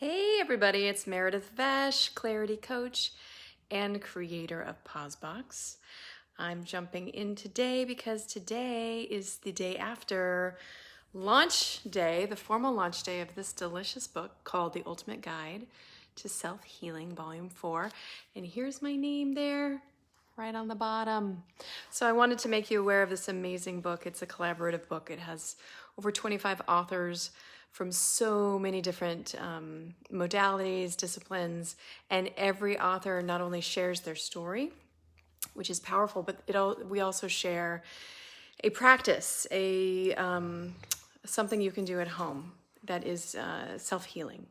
Hey everybody, it's Meredith Vesh, clarity coach and creator of PauseBox. I'm jumping in today because today is the day after launch day, the formal launch day of this delicious book called The Ultimate Guide to Self-Healing, Volume 4. And here's my name there, right on the bottom. So I wanted to make you aware of this amazing book. It's a collaborative book. It has over 25 authors from so many different modalities, disciplines, and every author not only shares their story, which is powerful, but we also share a practice, something you can do at home that is self-healing.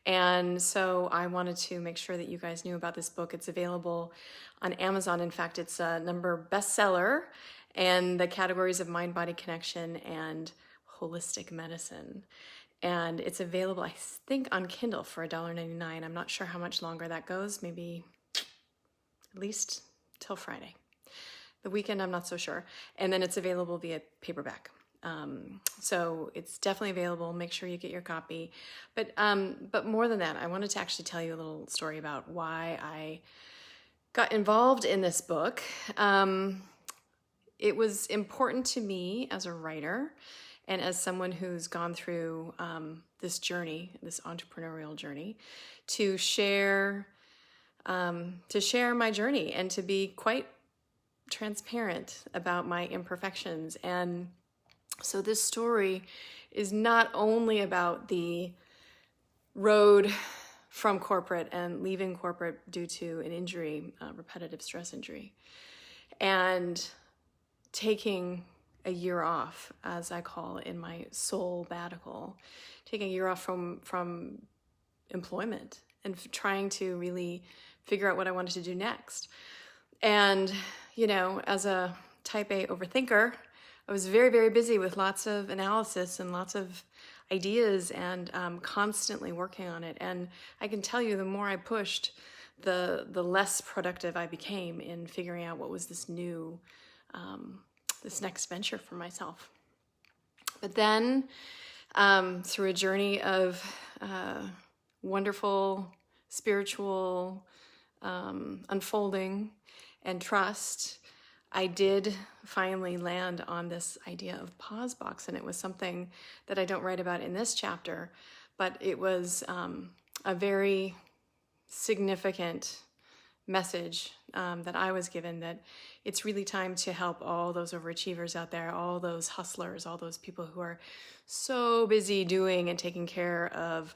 And so I wanted to make sure that you guys knew about this book. It's available on Amazon. In fact, it's a number bestseller, and the categories of mind-body connection and holistic medicine. And it's available, I think, on Kindle for $1.99. I'm not sure how much longer that goes, maybe at least till Friday. The weekend, I'm not so sure. And then it's available via paperback. So it's definitely available. Make sure you get your copy. But more than that, I wanted to actually tell you a little story about why I got involved in this book. It was important to me as a writer and as someone who's gone through this journey, this entrepreneurial journey, to share my journey and to be quite transparent about my imperfections. And so this story is not only about the road from corporate and leaving corporate due to an injury, repetitive stress injury, and taking a year off, as I call it in my soul sabbatical, taking a year off from employment and trying to really figure out what I wanted to do next. And, you know, as a type A overthinker, I was very, very busy with lots of analysis and lots of ideas and constantly working on it. And I can tell you, the more I pushed, the less productive I became in figuring out what was this new this next venture for myself. But then through a journey of wonderful spiritual unfolding and trust, I did finally land on this idea of PauseBox, and it was something that I don't write about in this chapter, but it was a very significant message that I was given, that it's really time to help all those overachievers out there, all those hustlers, all those people who are so busy doing and taking care of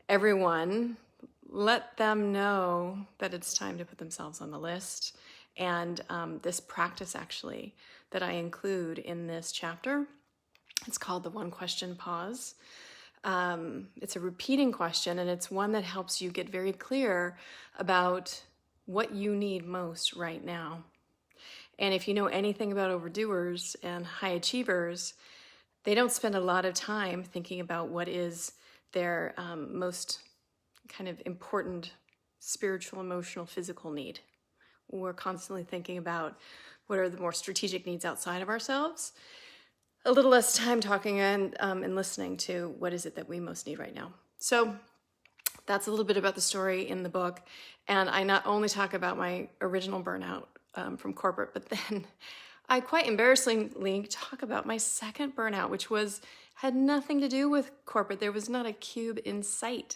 everyone. Let them know that it's time to put themselves on the list. And this practice actually that I include in this chapter, it's called the one question pause. It's a repeating question, and it's one that helps you get very clear about what you need most right now. And if you know anything about overdoers and high achievers, they don't spend a lot of time thinking about what is their most kind of important spiritual, emotional, physical need. We're constantly thinking about what are the more strategic needs outside of ourselves. A little less time talking and listening to what is it that we most need right now. So that's a little bit about the story in the book. And I not only talk about my original burnout from corporate, but then I quite embarrassingly talk about my second burnout, which had nothing to do with corporate. There was not a cube in sight.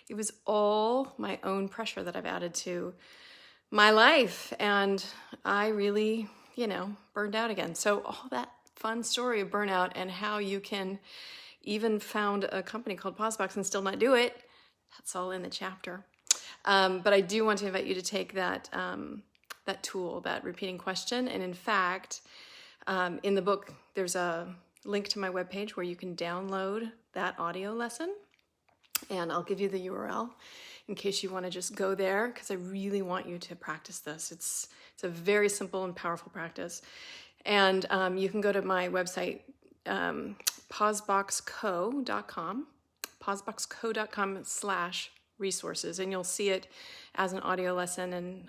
It was all my own pressure that I've added to my life. And I really, burned out again. So all that fun story of burnout and how you can even found a company called PauseBox and still not do it, that's all in the chapter. But I do want to invite you to take that tool, that repeating question. And in fact, in the book, there's a link to my webpage where you can download that audio lesson. And I'll give you the URL in case you want to just go there, because I really want you to practice this. It's a very simple and powerful practice. And you can go to my website, pauseboxco.com, pauseboxco.com/resources, and you'll see it as an audio lesson,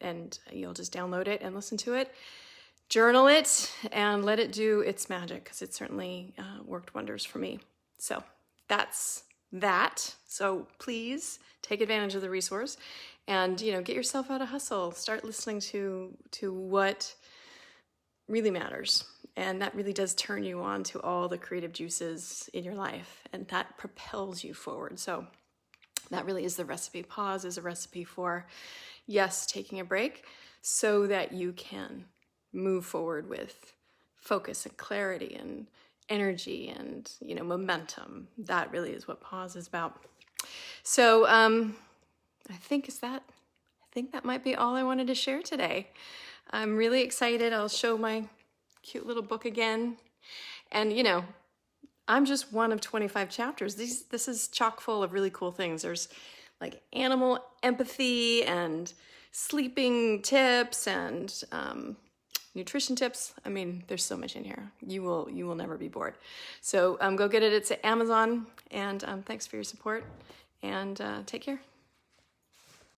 and you'll just download it and listen to it. Journal it and let it do its magic, because it certainly worked wonders for me. So that's that. So please take advantage of the resource and, get yourself out of hustle. Start listening to what really matters. And that really does turn you on to all the creative juices in your life. And that propels you forward. So that really is the recipe. Pause is a recipe for, yes, taking a break so that you can move forward with focus and clarity and energy and, momentum. That really is what pause is about. So I think that might be all I wanted to share today. I'm really excited. I'll show my cute little book again. And, I'm just one of 25 chapters. This is chock full of really cool things. There's like animal empathy and sleeping tips and nutrition tips. I mean, there's so much in here. You will never be bored. So go get it. It's at Amazon. And thanks for your support. And take care.